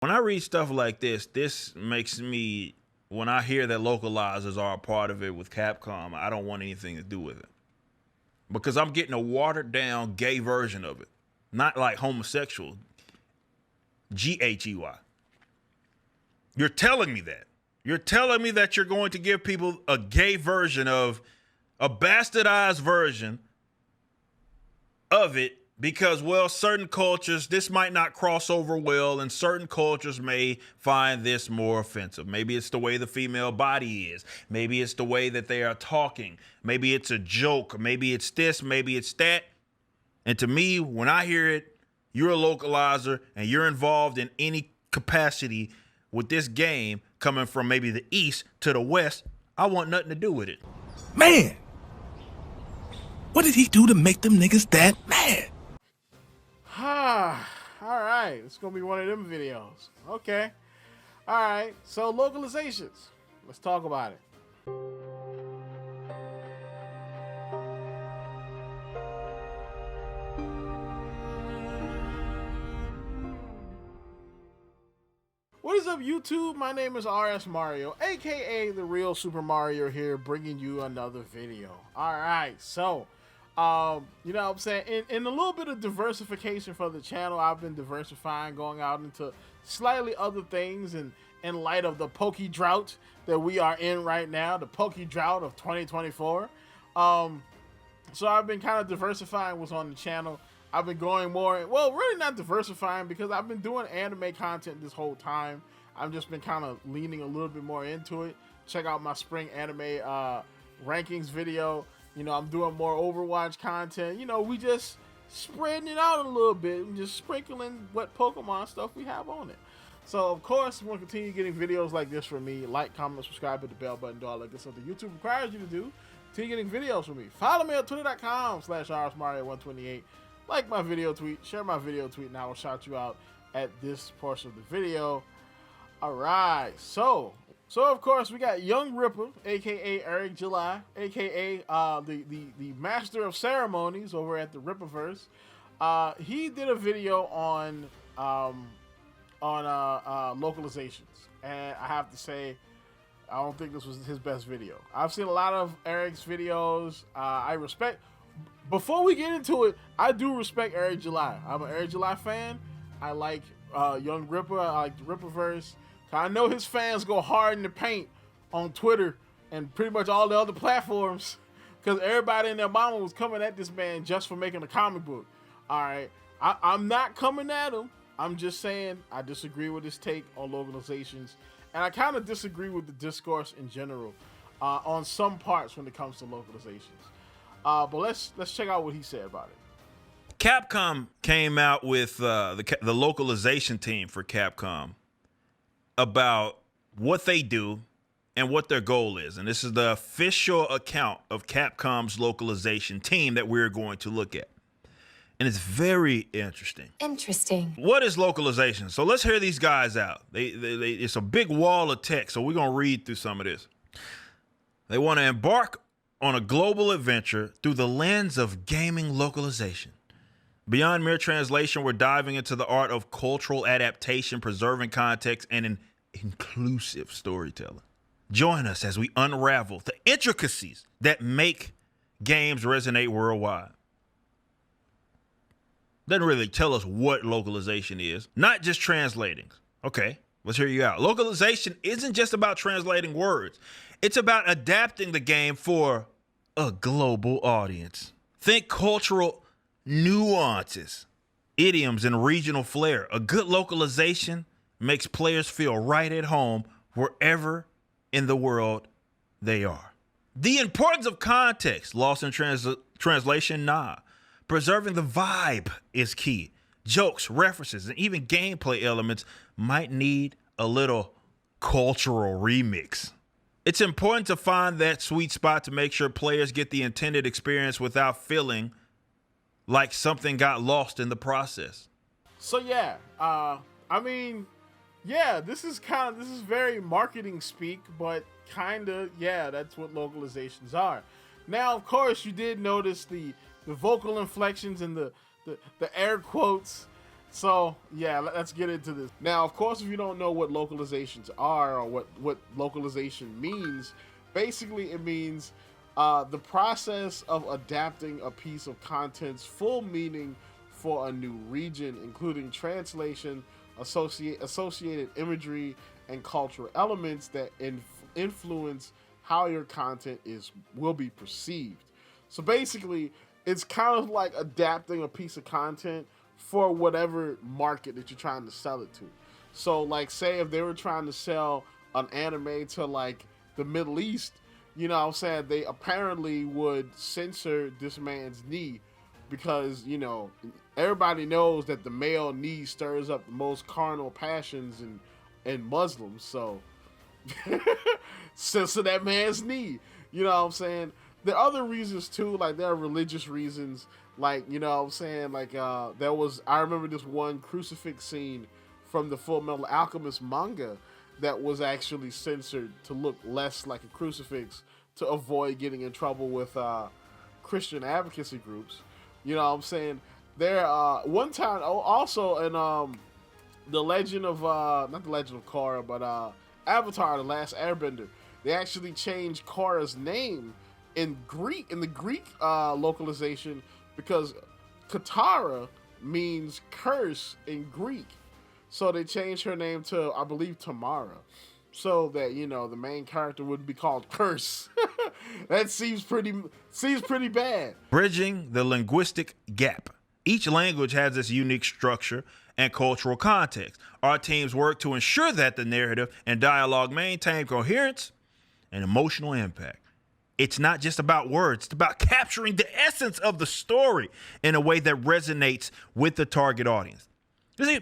When I read stuff like this makes me, when I hear that localizers are a part of it with Capcom, I don't want anything to do with it. Because I'm getting a watered down gay version of it. Not like homosexual. GHEY. You're telling me that. You're telling me that you're going to give people a gay version of, a bastardized version of it because, well, certain cultures, this might not cross over well, and certain cultures may find this more offensive. Maybe it's the way the female body is. Maybe it's the way that they are talking. Maybe it's a joke. Maybe it's this. Maybe it's that. And to me, when I hear it, you're a localizer and you're involved in any capacity with this game coming from maybe the east to the west, I want nothing to do with it. Man, what did he do to make them niggas that mad? All right, it's gonna be one of them videos. Okay. All right, so localizations. Let's talk about it. What is up, YouTube? My name is RSMario, aka the real Super Mario here, bringing you another video. All right, so you know what I'm saying, in a little bit of diversification for the channel, I've been diversifying, going out into slightly other things, and in light of the Poke drought that we are in right now, the Poke drought of 2024. So I've been kind of diversifying what's on the channel. I've been going more, well, really not diversifying, because I've been doing anime content this whole time. I've just been kind of leaning a little bit more into it. Check out my spring anime rankings video. You know, I'm doing more Overwatch content. You know, we just spreading it out a little bit and just sprinkling what Pokemon stuff we have on it. So, of course, you want to continue getting videos like this from me. Like, comment, subscribe, hit the bell button, do all that good stuff that YouTube requires you to do. Continue getting videos from me. Follow me on twitter.com/RSMario128. Like my video tweet, share my video tweet, and I will shout you out at this portion of the video. All right, so of course we got Young Ripper, aka Eric July, aka the master of ceremonies over at the Ripperverse. He did a video on localizations, and I have to say, I don't think this was his best video. I've seen a lot of Eric's videos. I respect. Before we get into it, I do respect Eric July. I'm an Eric July fan. I like Young Ripper. I like the Ripperverse. I know his fans go hard in the paint on Twitter and pretty much all the other platforms, because everybody and their mama was coming at this man just for making a comic book. All right, I'm not coming at him. I'm just saying I disagree with his take on localizations, and I kind of disagree with the discourse in general on some parts when it comes to localizations. But let's check out what he said about it. Capcom came out with the localization team for Capcom about what they do and what their goal is. And this is the official account of Capcom's localization team that we're going to look at. And it's very interesting. Interesting. What is localization? So let's hear these guys out. It's a big wall of text, so we're going to read through some of this. They want to embark on a global adventure through the lens of gaming localization. Beyond mere translation, we're diving into the art of cultural adaptation, preserving context, and an inclusive storytelling. Join us as we unravel the intricacies that make games resonate worldwide. Doesn't really tell us what localization is, not just translating. Okay, let's hear you out. Localization isn't just about translating words. It's about adapting the game for a global audience. Think cultural nuances, idioms, and regional flair. A good localization makes players feel right at home wherever in the world they are. The importance of context, lost in translation, nah. Preserving the vibe is key. Jokes, references, and even gameplay elements might need a little cultural remix. It's important to find that sweet spot to make sure players get the intended experience without feeling like something got lost in the process. So yeah, I mean, yeah, this is very marketing speak, but kinda, yeah, that's what localizations are. Now, of course, you did notice the vocal inflections and the air quotes So yeah, let's get into this. Now, of course, if you don't know what localizations are or what localization means, basically it means the process of adapting a piece of content's full meaning for a new region, including translation, associated imagery, and cultural elements that influence how your content will be perceived. So basically, it's kind of like adapting a piece of content for whatever market that you're trying to sell it to. So, like, say if they were trying to sell an anime to like the Middle East, you know what I'm saying, they apparently would censor this man's knee because, you know, everybody knows that the male knee stirs up the most carnal passions in Muslims. So, censor that man's knee. You know what I'm saying? There are other reasons too, like there are religious reasons. Like, you know what I'm saying? Like, I remember this one crucifix scene from the Full Metal Alchemist manga that was actually censored to look less like a crucifix to avoid getting in trouble with Christian advocacy groups. You know what I'm saying? There, one time, also in the Legend of, not the Legend of Korra, but Avatar: The Last Airbender, they actually changed Korra's name in the Greek localization, because Katara means curse in Greek. So they changed her name to, I believe, Tamara. So that, you know, the main character would be called Curse. That seems pretty bad. Bridging the linguistic gap. Each language has its unique structure and cultural context. Our teams work to ensure that the narrative and dialogue maintain coherence and emotional impact. It's not just about words, it's about capturing the essence of the story in a way that resonates with the target audience. You see,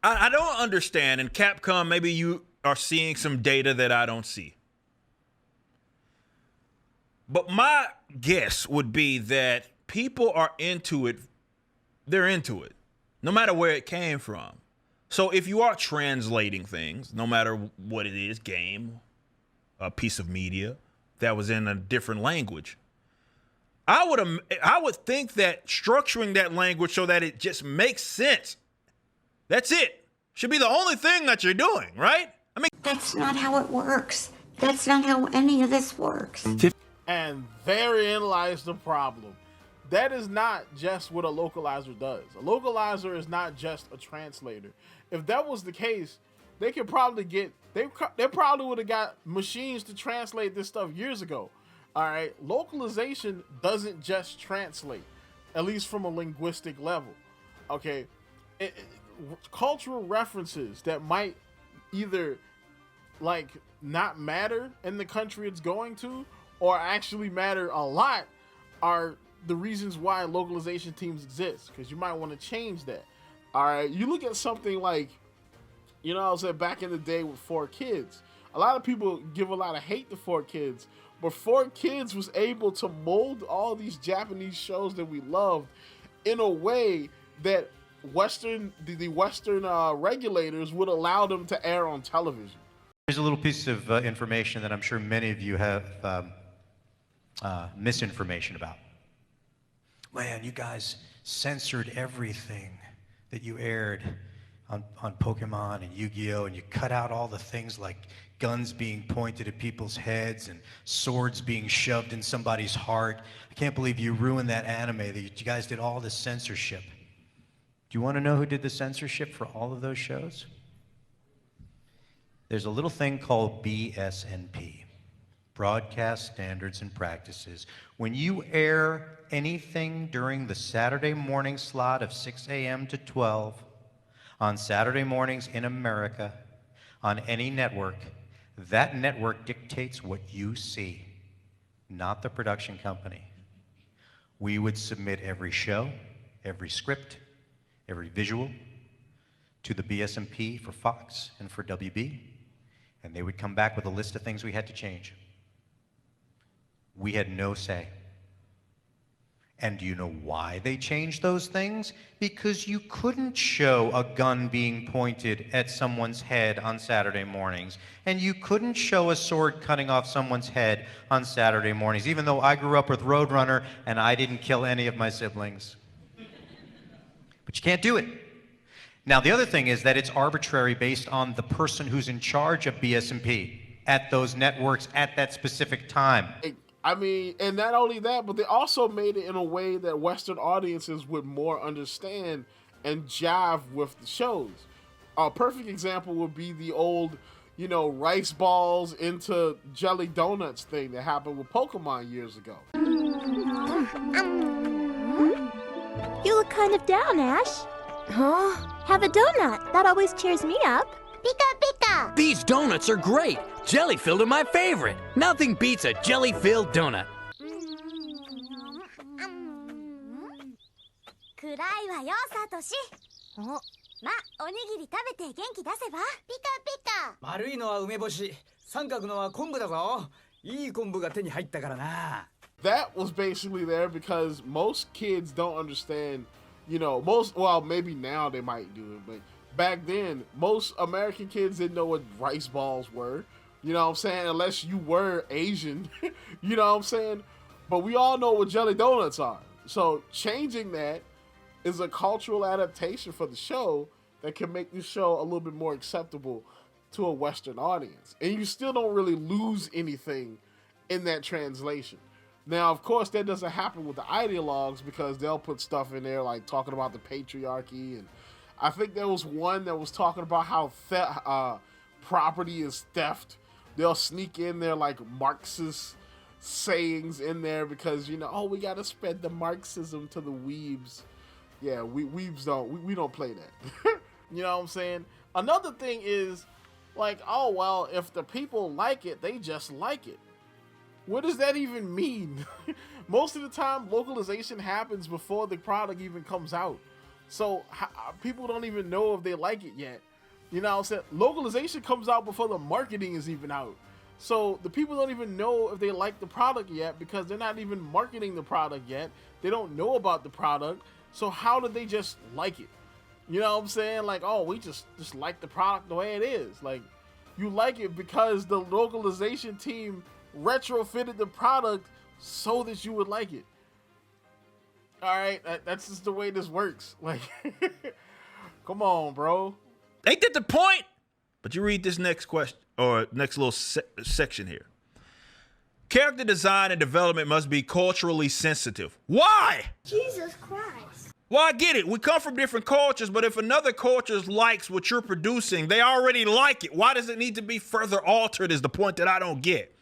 I don't understand, and Capcom, maybe you are seeing some data that I don't see. But my guess would be that people are into it. They're into it, no matter where it came from. So if you are translating things, no matter what it is, game, a piece of media that was in a different language, I would think that structuring that language so that it just makes sense, that's it, should be the only thing that you're doing, right? I mean, that's not how it works. That's not how any of this works. And therein lies the problem. That is not just what a localizer does. A localizer is not just a translator. If that was the case, they could probably they probably would have got machines to translate this stuff years ago. All right, localization doesn't just translate, at least from a linguistic level. Okay, cultural references that might either like not matter in the country it's going to, or actually matter a lot, are the reasons why localization teams exist, because you might want to change that. All right, you look at something like, you know, I was saying back in the day with 4Kids. A lot of people give a lot of hate to 4Kids, but 4Kids was able to mold all these Japanese shows that we loved in a way that the Western regulators would allow them to air on television. Here's a little piece of information that I'm sure many of you have misinformation about. Man, you guys censored everything that you aired on Pokemon and Yu-Gi-Oh! And you cut out all the things like guns being pointed at people's heads and swords being shoved in somebody's heart. I can't believe you ruined that anime, that you guys did all this censorship. Do you want to know who did the censorship for all of those shows? There's a little thing called BSNP, Broadcast Standards and Practices. When you air anything during the Saturday morning slot of 6 a.m. to 12 on Saturday mornings in America on any network, that network dictates what you see, not the production company. We would submit every show, every script, every visual to the BSNP for Fox and for WB, and they would come back with a list of things we had to change. We had no say. And do you know why they changed those things? Because you couldn't show a gun being pointed at someone's head on Saturday mornings. And you couldn't show a sword cutting off someone's head on Saturday mornings, even though I grew up with Roadrunner and I didn't kill any of my siblings. But you can't do it. Now, the other thing is that it's arbitrary based on the person who's in charge of BSMP at those networks at that specific time. I mean, and not only that, but they also made it in a way that Western audiences would more understand and jive with the shows. A perfect example would be the old, rice balls into jelly donuts thing that happened with Pokemon years ago. You look kind of down, Ash. Huh? Have a donut. That always cheers me up. Pika pika! These donuts are great. Jelly-filled are my favorite. Nothing beats a jelly-filled donut. 暗いわよ、サトシ。ま、おにぎり食べて元気出せば。ピカピカ！丸いのは梅干し、三角のは昆布だぞ。いい昆布が手に入ったからな。 That was basically there because most kids don't understand, maybe now they might do it, but back then, most American kids didn't know what rice balls were, you know what I'm saying, unless you were Asian, you know what I'm saying, but we all know what jelly donuts are. So changing that is a cultural adaptation for the show that can make this show a little bit more acceptable to a Western audience. And you still don't really lose anything in that translation. Now, of course, that doesn't happen with the ideologues because they'll put stuff in there like talking about the patriarchy. And I think there was one that was talking about how property is theft. They'll sneak in there like Marxist sayings in there because, we got to spread the Marxism to the weebs. Yeah, weebs don't, we don't play that. You know what I'm saying? Another thing is like, oh, well, if the people like it, they just like it. What does that even mean? Most of the time, localization happens before the product even comes out. So people don't even know if they like it yet. You know what I'm saying? Localization comes out before the marketing is even out. So the people don't even know if they like the product yet because they're not even marketing the product yet. They don't know about the product. So how did they just like it? You know what I'm saying? Like, oh, we just like the product the way it is. Like, you like it because the localization team retrofitted the product so that you would like it. All right, that's just the way this works. Like, come on, bro. Ain't that the point? But you read this next question or next little section here. Character design and development must be culturally sensitive. Why? Jesus Christ. Well, I get it. We come from different cultures, but if another culture likes what you're producing, they already like it. Why does it need to be further altered is the point that I don't get.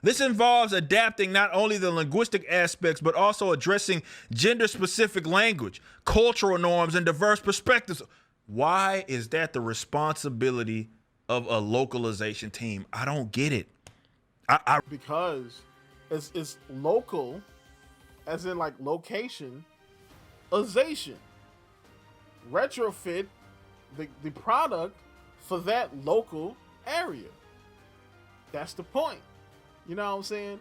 This involves adapting not only the linguistic aspects, but also addressing gender-specific language, cultural norms, and diverse perspectives. Why is that the responsibility of a localization team? I don't get it. Because it's local, as in like location, ization. Retrofit the product for that local area. That's the point. You know what I'm saying?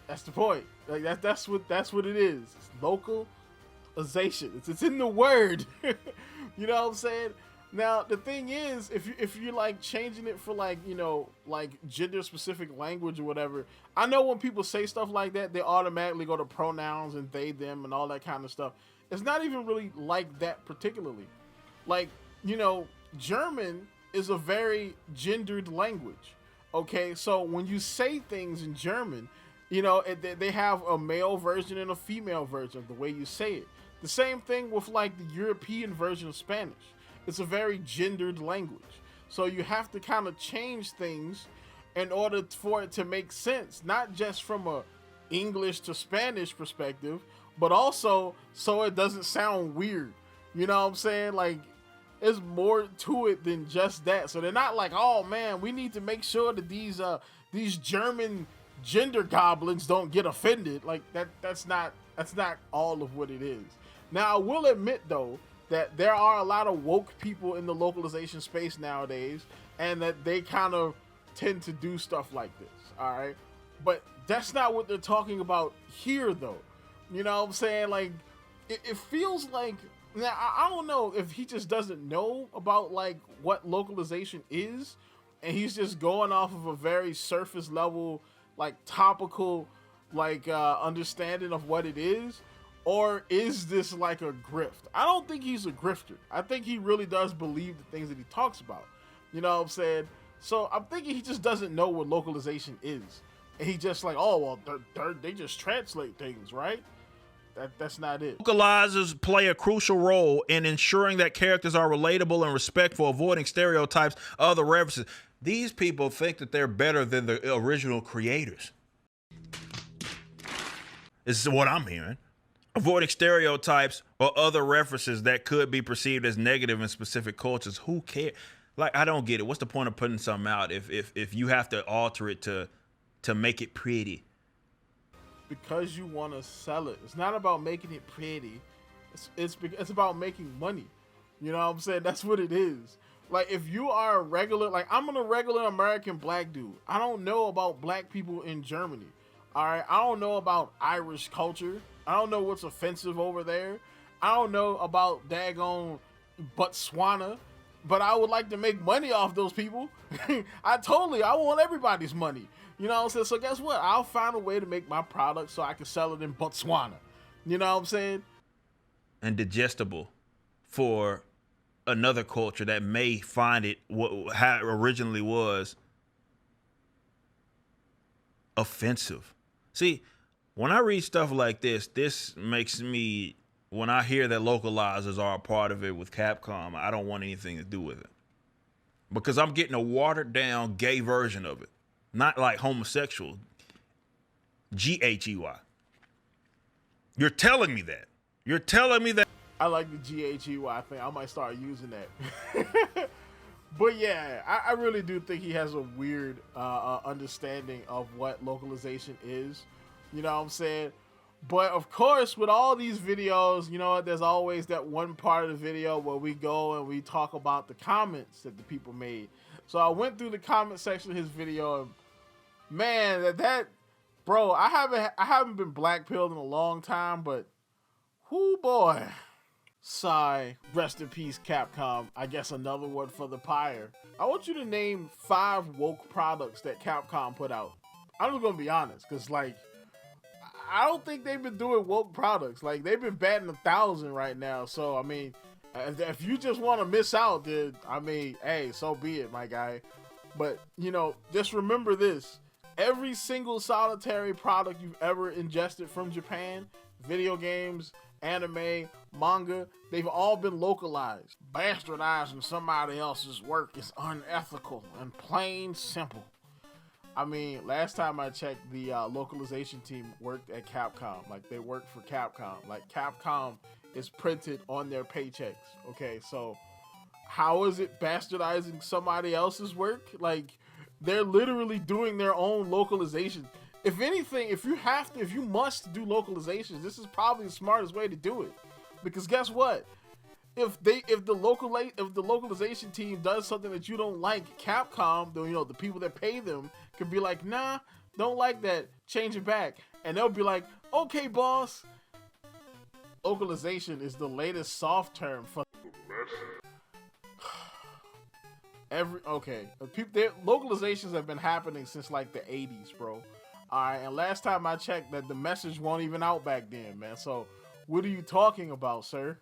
That's the point. Like that's what it is. It's localization. It's in the word. You know what I'm saying? Now the thing is, if you're like changing it for like like gender specific language or whatever, I know when people say stuff like that, they automatically go to pronouns and they them and all that kind of stuff. It's not even really like that particularly. Like German is a very gendered language. Okay, so when you say things in German, they have a male version and a female version of the way you say it. The same thing with like the European version of Spanish. It's a very gendered language. So you have to kind of change things in order for it to make sense, not just from a English to Spanish perspective, but also so it doesn't sound weird. You know what I'm saying? Like, there's more to it than just that. So they're not like, oh man, we need to make sure that these German gender goblins don't get offended. Like that's not all of what it is. Now I will admit though that there are a lot of woke people in the localization space nowadays, and that they kind of tend to do stuff like this. All right, but that's not what they're talking about here though. You know what I'm saying? Like it feels like. Now, I don't know if he just doesn't know about like what localization is, and he's just going off of a very surface level, like topical, like understanding of what it is, Or is this like a grift? I don't think he's a grifter. I think he really does believe the things that he talks about. You know what I'm saying? So I'm thinking he just doesn't know what localization is. And he just like, oh, well, they just translate things, right? That's not it. Localizers play a crucial role in ensuring that characters are relatable and respectful, avoiding stereotypes, other references. These people think that they're better than the original creators. This is what I'm hearing. Avoiding stereotypes or other references that could be perceived as negative in specific cultures. Who cares? Like, I don't get it. What's the point of putting something out if you have to alter it to make it pretty? Because you want to sell it. It's not about making it pretty. It's about making money. You know what I'm saying? That's what it is. Like, if you are a regular, like, I'm a regular American black dude. I don't know about black people in Germany. All right, I don't know about Irish culture. I don't know what's offensive over there. I don't know about daggone Botswana, but I would like to make money off those people. I want everybody's money. You know what I'm saying? So guess what? I'll find a way to make my product so I can sell it in Botswana. You know what I'm saying? And digestible for another culture that may find it how it originally was offensive. See, when I read stuff like this makes me, when I hear that localizers are a part of it with Capcom, I don't want anything to do with it. Because I'm getting a watered down gay version of it. Not like homosexual. G-H-E-Y. You're telling me that. You're telling me that. I like the G-H-E-Y thing. I might start using that. But yeah, I really do think he has a weird understanding of what localization is. You know what I'm saying? But of course, with all these videos, you know, there's always that one part of the video where we go and we talk about the comments that the people made. So I went through the comment section of his video, and man, bro, I haven't been blackpilled in a long time, but whoo boy. Sigh, rest in peace, Capcom. I guess another one for the pyre. I want you to name 5 woke products that Capcom put out. I'm just gonna be honest, because like, I don't think they've been doing woke products. Like, they've been batting 1,000 right now. So I mean, if you just want to miss out, then I mean, hey, so be it, my guy. But you know, just remember this: every single solitary product you've ever ingested from Japan, video games, anime, manga, they've all been localized. Bastardizing somebody else's work is unethical and plain simple. I mean, last time I checked, the localization team worked at Capcom. Like, they worked for Capcom. Like, Capcom is printed on their paychecks. Okay, so how is it bastardizing somebody else's work? Like, they're literally doing their own localization. If anything, if you must do localizations, this is probably the smartest way to do it. Because guess what? If the localization team does something that you don't like, Capcom, the people that pay them could be like, nah, don't like that, change it back. And they'll be like, okay, boss. Localization is the latest soft term for localizations have been happening since like the 80s, bro. Alright, and last time I checked, that the message wasn't even out back then, man. So what are you talking about, sir?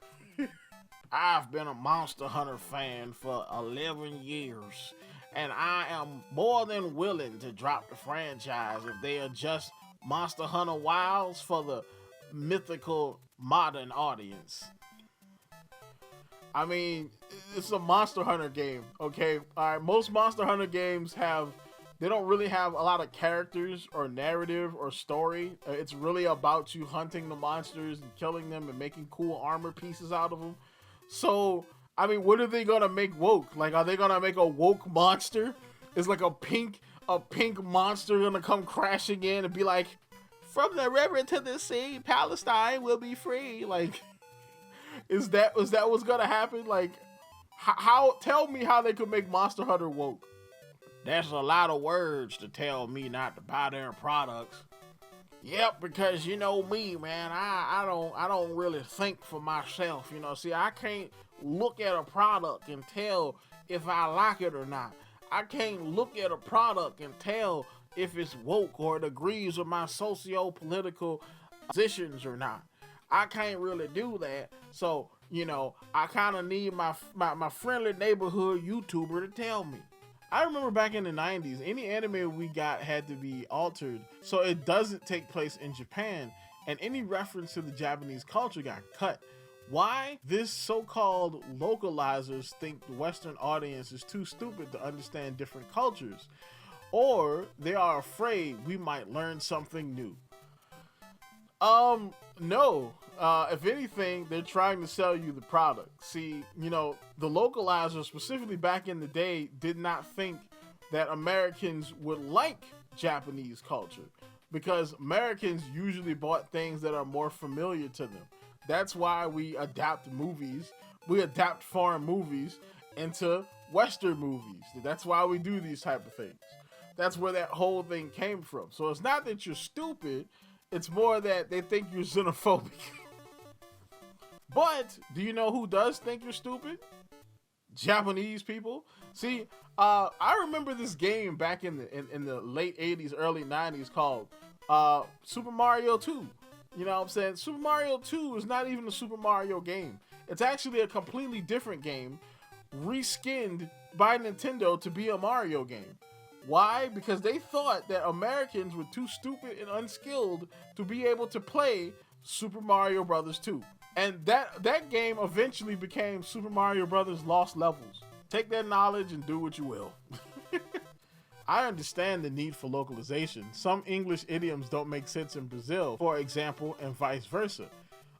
I've been a Monster Hunter fan for 11 years, and I am more than willing to drop the franchise if they adjust Monster Hunter Wilds for the mythical modern audience. I mean, it's a Monster Hunter game, okay? Alright, most Monster Hunter games they don't really have a lot of characters or narrative or story. It's really about you hunting the monsters and killing them and making cool armor pieces out of them. So, I mean, what are they gonna make woke? Like, are they gonna make a woke monster? Is like a pink monster gonna come crashing in and be like, from the river to the sea, Palestine will be free? Like, is that what's gonna happen? Like, tell me how they could make Monster Hunter woke. That's a lot of words to tell me not to buy their products. Yep, because you know me, man, I don't really think for myself, See, I can't look at a product and tell if I like it or not. I can't look at a product and tell if it's woke or it agrees with my socio-political positions or not. I can't really do that. So, you know, I kind of need my friendly neighborhood YouTuber to tell me. I remember back in the 90s, any anime we got had to be altered so it doesn't take place in Japan, and any reference to the Japanese culture got cut. Why? This so-called localizers think the Western audience is too stupid to understand different cultures, or they are afraid we might learn something new. No. If anything, they're trying to sell you the product. See, you know, the localizers, specifically back in the day, did not think that Americans would like Japanese culture because Americans usually bought things that are more familiar to them. That's why we adapt movies. We adapt foreign movies into Western movies. That's why we do these type of things. That's where that whole thing came from. So it's not that you're stupid. It's more that they think you're xenophobic. But do you know who does think you're stupid? Japanese people. See, I remember this game back in the late 80s, early 90s called Super Mario 2. You know what I'm saying? Super Mario 2 is not even a Super Mario game. It's actually a completely different game, reskinned by Nintendo to be a Mario game. Why? Because they thought that Americans were too stupid and unskilled to be able to play Super Mario Brothers 2. And that game eventually became Super Mario Brothers Lost Levels. Take that knowledge and do what you will. I understand the need for localization. Some English idioms don't make sense in Brazil, for example, and vice versa.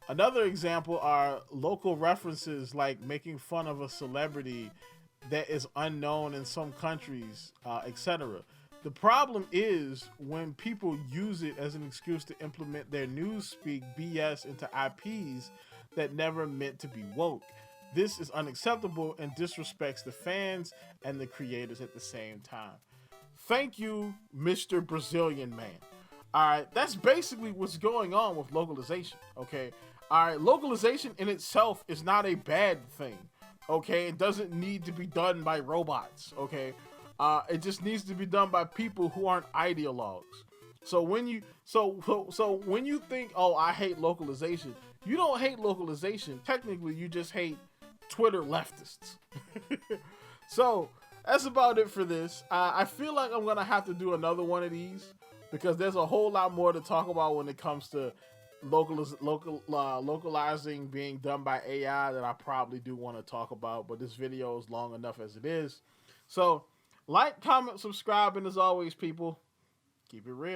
Another example are local references like making fun of a celebrity that is unknown in some countries, etc. The problem is when people use it as an excuse to implement their newspeak BS into IPs that never meant to be woke. This is unacceptable and disrespects the fans and the creators at the same time. Thank you, Mr. Brazilian man. All right, that's basically what's going on with localization, okay? All right, localization in itself is not a bad thing, okay? It doesn't need to be done by robots, okay? It just needs to be done by people who aren't ideologues. So when you when you think, oh, I hate localization, you don't hate localization. Technically, you just hate Twitter leftists. So that's about it for this. I feel like I'm gonna have to do another one of these because there's a whole lot more to talk about when it comes to localizing being done by AI that I probably do want to talk about. But this video is long enough as it is. So like, comment, subscribe, and as always, people, keep it real.